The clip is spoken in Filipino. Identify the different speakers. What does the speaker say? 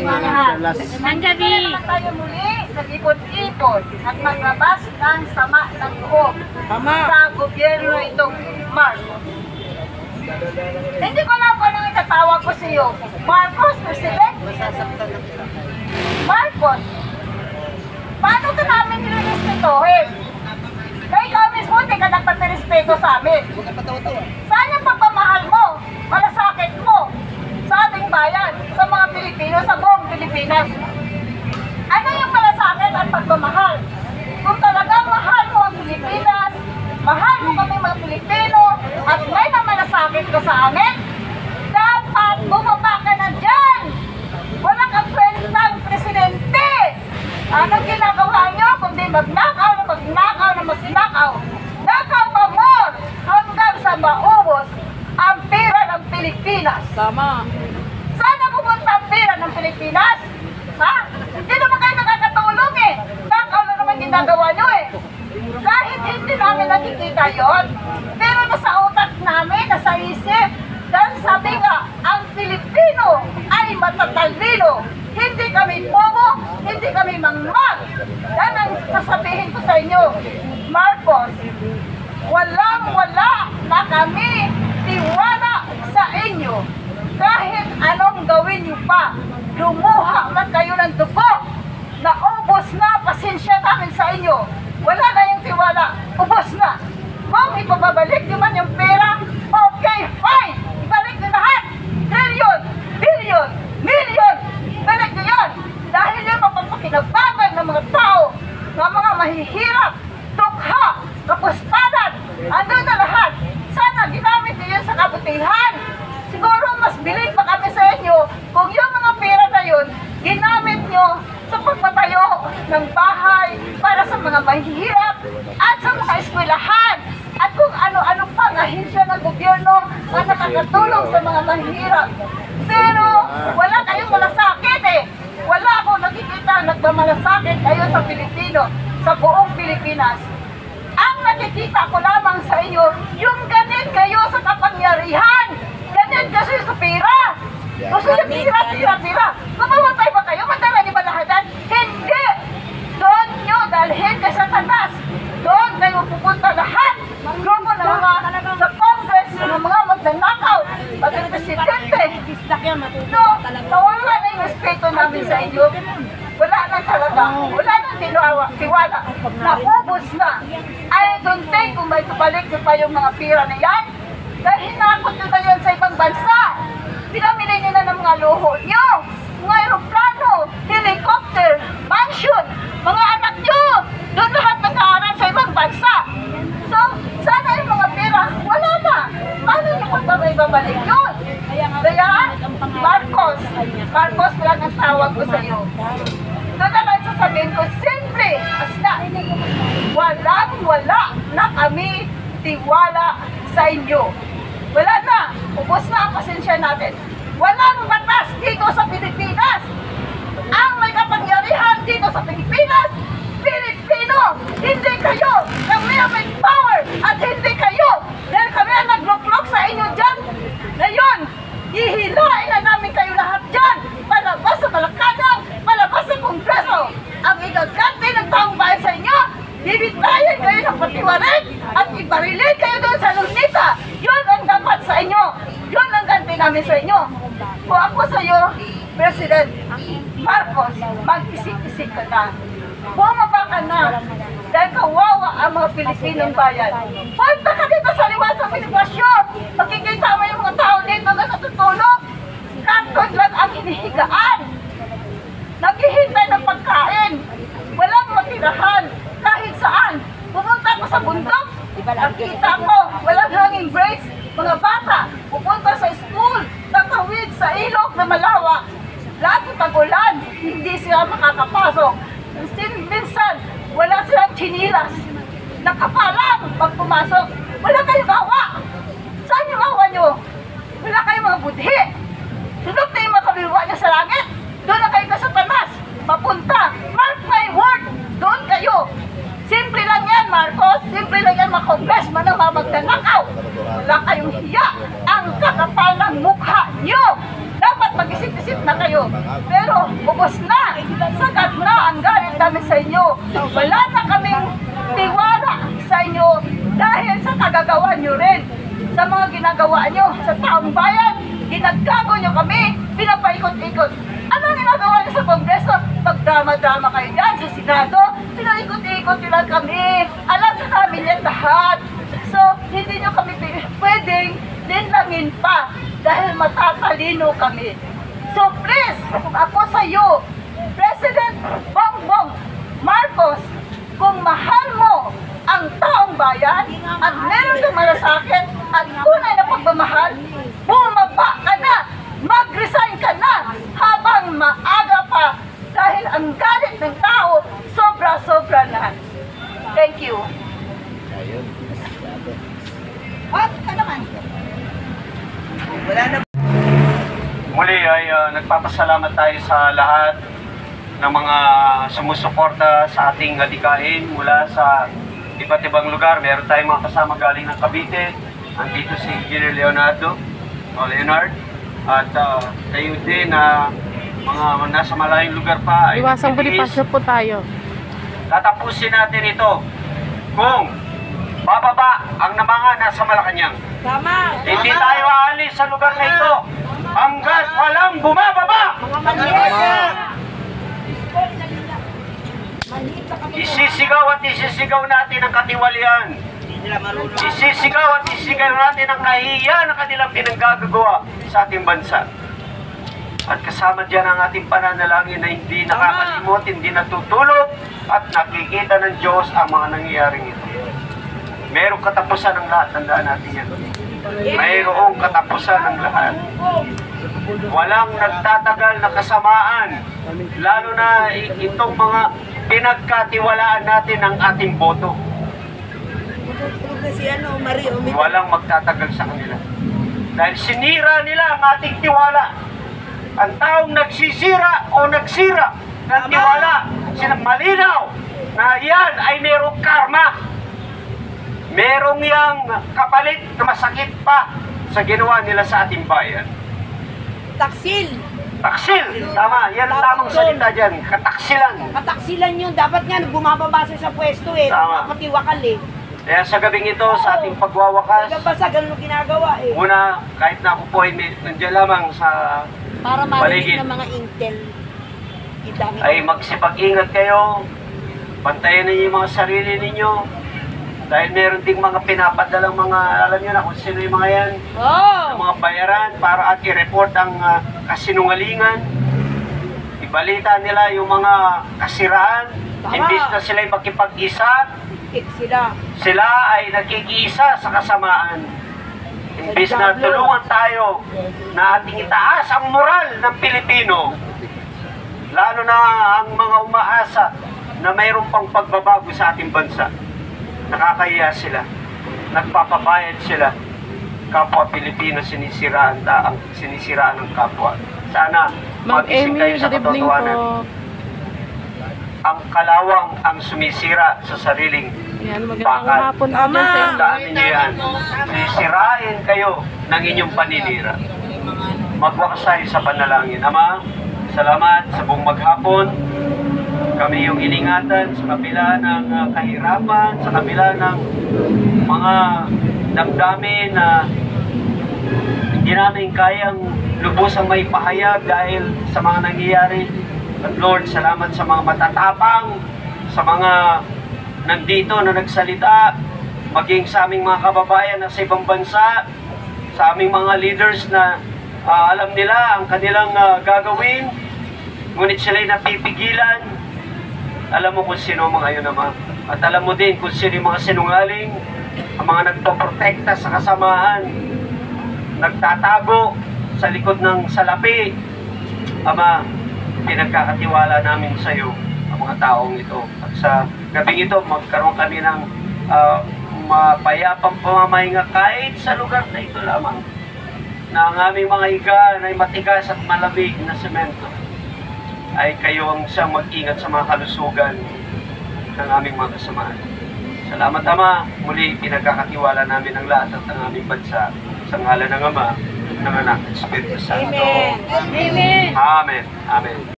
Speaker 1: inyo lahat.
Speaker 2: Mangabi!
Speaker 1: Naman tayo muli, nag-ipon-ipon at maglabas ng sama ng loob sa gobyerno itong Marcos. Hindi ko lang kung anong itatawag ko sa iyo. Marcos, President? Marcos, paano ka namin nilirespetuhin? Kaya ikaw mismo, hindi ka nagpatirespeto sa amin. Saan yung pagmamahal mo, malasakit mo sa ating bayan, sa mga Pilipino, sa buong Pilipinas? Ano yung malasakit at pagmamahal? Kung talagang mahal mo ang Pilipinas, mahal mo kami mga Pilipino, at may namalasakit ka sa amin, dapat bumaba ka na dyan! Wala kang kwentang presidente! Anong ginagawa nyo kundi magnakaw na magnakaw na magnakaw? Nakaw pa more hanggang sa maubos ang pera ng Pilipinas.
Speaker 3: Tama.
Speaker 1: Saan na pupunta ang pera ng Pilipinas? Ha? Hindi naman kayo nakakatulong eh. Nakaw na naman ginagawa nyo eh. Kahit hindi namin nakikita yon, pero nasa utak namin, nasa isip, dahil sabi nga, ang Pilipino ay matatalino. Hindi kami bobo, hindi kami mangmang. Yan ang sasabihin ko sa inyo, Marcos, walang-wala na kami tiwala sa inyo. Kahit anong gawin niyo pa, lumuha man kayo ng dugo, naubos na pasensya namin sa inyo. Wala na yung tiwala, ubos na. Kung ipababalik niyo man yung pera, okay, fine. Ibalik niyo lahat. Trillion, billion, million. Ibalik niyo yun. Dahil yung mapapakinabangan ng mga tao, ng mga mahihirap, tukha, kapuspanan, andun na lahat. Sana ginamit niyo yun sa kabutihan. Siguro mas bilib pa kami sa inyo kung yung mga pera na yun, ginamit nyo sa pagpatayo ng bahay para sa mga mahihirap at sa mga eskwelahan at kung ano-ano pang ahensya ng gobyerno na nakakatulong sa mga mahihirap. Pero wala kayong malasakit eh. Wala akong nakikita nagmamalasakit kayo sa Pilipino, sa buong Pilipinas. Ang nakikita ko lamang sa iyo, yung ganit kayo sa kapangyarihan. Ganit kasi sa pera. Gusto niyo pira. Mamamatay ba kayo? Madala niyo ba lahat? Hindi! Doon niyo dalhin kay Satanas. Doon kayo pupunta lahat. Grupo ng mga sa Congress, ng mga magnanakaw, maging presidente. So, nawala na yung respeto namin sa inyo. Wala na talaga. Wala na tiwala. Naubos na. I don't think kung may tubalik nyo pa yung mga pira na yan, dahil hinakot nyo na yan sa ibang bansa. Pinamili nyo na ng mga luho nyo, mga aeroplano, helicopter, mansion, mga anak nyo, doon lahat nag-aaral sa ibang bansa. So, sana yung mga pera, wala na. Paano nyo kung ba babalik yun? Kaya, Marcos lang ang tawag ko sa iyo. Doon na lang sasabihin ko, simple, basta, walang-wala na kami tiwala sa inyo. Wala na, ubos na ang pasensya natin. Walang batas dito sa Pilipinas. Ang may kapangyarihan dito sa Pilipinas, Pilipino, hindi kayo. Kami ang may power at hindi kayo. Dahil kami ang nagluklok sa inyo dyan. Ngayon, hihilain na namin kayo lahat dyan. Palabas sa Malacanang, palabas sa Kongreso. Ang igaganti ng taong bayan sa inyo, bibitayan kayo ng patiwarin at ibarilin kayo doon sa Lunita. Yun ang dapat sa inyo. Yun ang ganti namin sa inyo. Kung ako sa iyo, President Marcos, mag-isip-isip ka na. Bumaba ka na. Dahil kawawa ang mga Pilipinong bayan. Punta ka dito sa liwas sa Pilipasyon. Makikita mo yung mga tao dito na natutulog. Karton lang ang hinihigaan. Naghihintay ng pagkain. Walang matirahan. Kahit saan. Pumunta ko sa bundok. Nakita ko, walang hanging breaks. Mga bata, pupunta sa school. Tatawid sa ilog na malawak. Lahat ng tag-ulan, hindi sila makakapasok. Minsan, wala silang chinilas. Nakapalang pag pumasok. Wala kayong gawa. Saan yung gawa nyo? Wala kayong mga budhi. Sunod na yung makabilwa niya sa langit. Doon na kayo ka sa Satanas. Papunta. Mark my word. Doon kayo. Simple lang yan, Marcos. Simple lang yan, mga congressman na mamagdanakaw. Wala kayong hiya. Ang kakapal ng mukha nyo. Dapat mag-isip-isip na kayo. Pero Pero ubos na. Sagat na ang galit namin sa inyo. Wala na kaming tiwala sa inyo dahil sa tagagawa nyo rin. Sa mga ginagawa nyo sa taong bayan, ginagago nyo kami, pinapaikot-ikot. Ano ginagawa nyo sa Kongreso? Pagdrama-drama kayo dyan sa Senado, pinaikot-ikot nila kami. Alam na namin yan lahat. So, hindi nyo kami pwedeng linlangin pa dahil matatalino kami. So please, kung ako sa iyo, President Bongbong Marcos, kung mahal mo ang taong bayan at meron kang malasakit at tunay na pagmamahal, bumaba ka na, mag-resign ka na habang maaga pa dahil ang galit ng tao sobra-sobra na. Thank you. What ka naman?
Speaker 2: Wala na.
Speaker 3: Muli ay nagpapasalamat tayo sa lahat ng mga sumusuporta sa ating adikain mula sa iba't ibang lugar. Meron tayong mga kasama galing ng Cavite. Andito si Engineer Leonard. At kayo din na mga nasa malayong lugar pa.
Speaker 4: Iwasang Bonifacio po tayo.
Speaker 3: Tatapusin natin ito kung bababa ang mga nasa Malacanang.
Speaker 2: Tama.
Speaker 3: Hindi tayo aalis sa lugar na ito hanggat walang bumababa. Isisigaw at isisigaw natin ang katiwalian. Isisigaw at isisigaw natin ang kahihiyan na kanilang pinanggagawa sa ating bansa. At kasama dyan ang ating pananalangin na hindi nakakalimot, hindi natutulog at nakikita ng Diyos ang mga nangyayaring ito. Mayroong katapusan ng lahat, tandaan natin yan. Mayroong katapusan ng lahat. Walang nagtatagal na kasamaan, lalo na itong mga pinagkatiwalaan natin ng ating boto. Walang magtatagal sa kanila. Dahil sinira nila ang ating tiwala. Ang taong nagsisira o nagsira ng tiwala, malinaw na yan ay mayroong karma. Merong yang kapalit na masakit pa sa ginawa nila sa ating bayan.
Speaker 2: Taksil.
Speaker 3: Taksil! Tama, yan ang tamang salita dyan. Kataksilan.
Speaker 2: Kataksilan yun. Dapat nga bumababa sa pwesto eh.
Speaker 3: Tama.
Speaker 2: Pati wakal eh.
Speaker 3: Kaya sa gabing ito, sa ating pagwawakas,
Speaker 2: Basta ganun ang ginagawa eh.
Speaker 3: muna, kahit na ako po ay nandiyan lamang sa
Speaker 2: Para marinig
Speaker 3: paligid,
Speaker 2: ng mga intel. Idami.
Speaker 3: ay magsipag-ingat kayo. Bantayan ninyo yung mga sarili ninyo. Dahil meron ding mga pinapadalang mga, alam nyo na kung sino yung mga yan,
Speaker 2: Oh!
Speaker 3: mga bayaran para at i-report ang kasinungalingan. Ibalita nila yung mga kasiraan.
Speaker 2: Tama.
Speaker 3: Imbis na sila'y makipag-isa,
Speaker 2: Sila.
Speaker 3: sila ay nagkikiisa sa kasamaan. Imbis na tulungan tayo na ating itaas ang moral ng Pilipino, lalo na ang mga umaasa na mayroon pang pagbabago sa ating bansa. Nakakahiya sila, nagpapabayad sila, kapwa Pilipino sinisiraan ng kapwa. Sana
Speaker 4: Ma'am
Speaker 3: magising kayo
Speaker 4: Emmy,
Speaker 3: sa
Speaker 4: good evening
Speaker 3: katotohanan.
Speaker 4: po.
Speaker 3: Ang kalawang ang sumisira sa sariling
Speaker 4: Yan, magandang
Speaker 3: bakal.
Speaker 4: hapon po dyan sa inyo.
Speaker 3: Tandaan ninyo yan. Sisirain kayo ng inyong paninira. Magwakas tayo sa panalangin. Ama, salamat sa buong maghapon. Kami yung iningatan sa kabila ng kahirapan, sa kabila ng mga damdamin na hindi namin kayang lubusang may pahayag dahil sa mga nangyayari. At Lord, salamat sa mga matatapang, sa mga nandito na nagsalita, maging sa aming mga kababayan na sa ibang bansa, sa aming mga leaders na alam nila ang kanilang gagawin, ngunit sila'y napipigilan. Alam mo kung sino mga yun, Ama. At alam mo din kung sino yung mga sinungaling, ang mga nagpoprotekta sa kasamaan, nagtatago sa likod ng salapi. Ama, pinagkakatiwala namin sa iyo ang mga taong ito. At sa gabing ito, magkaroon kami ng mapayapang pamamahinga kahit sa lugar na ito lamang, na ang aming mga higaan ay matigas at malamig na semento. Ay kayo ang siyang mag-ingat sa mga kalusugan ng aming mga kasamaan. Salamat, Ama. Muli, pinagkakatiwala namin ang lahat at ang aming bansa sa ngalan ng Ama, ng Anak, at Espiritu Santo.
Speaker 2: Amen. Amen.
Speaker 3: Amen. Amen.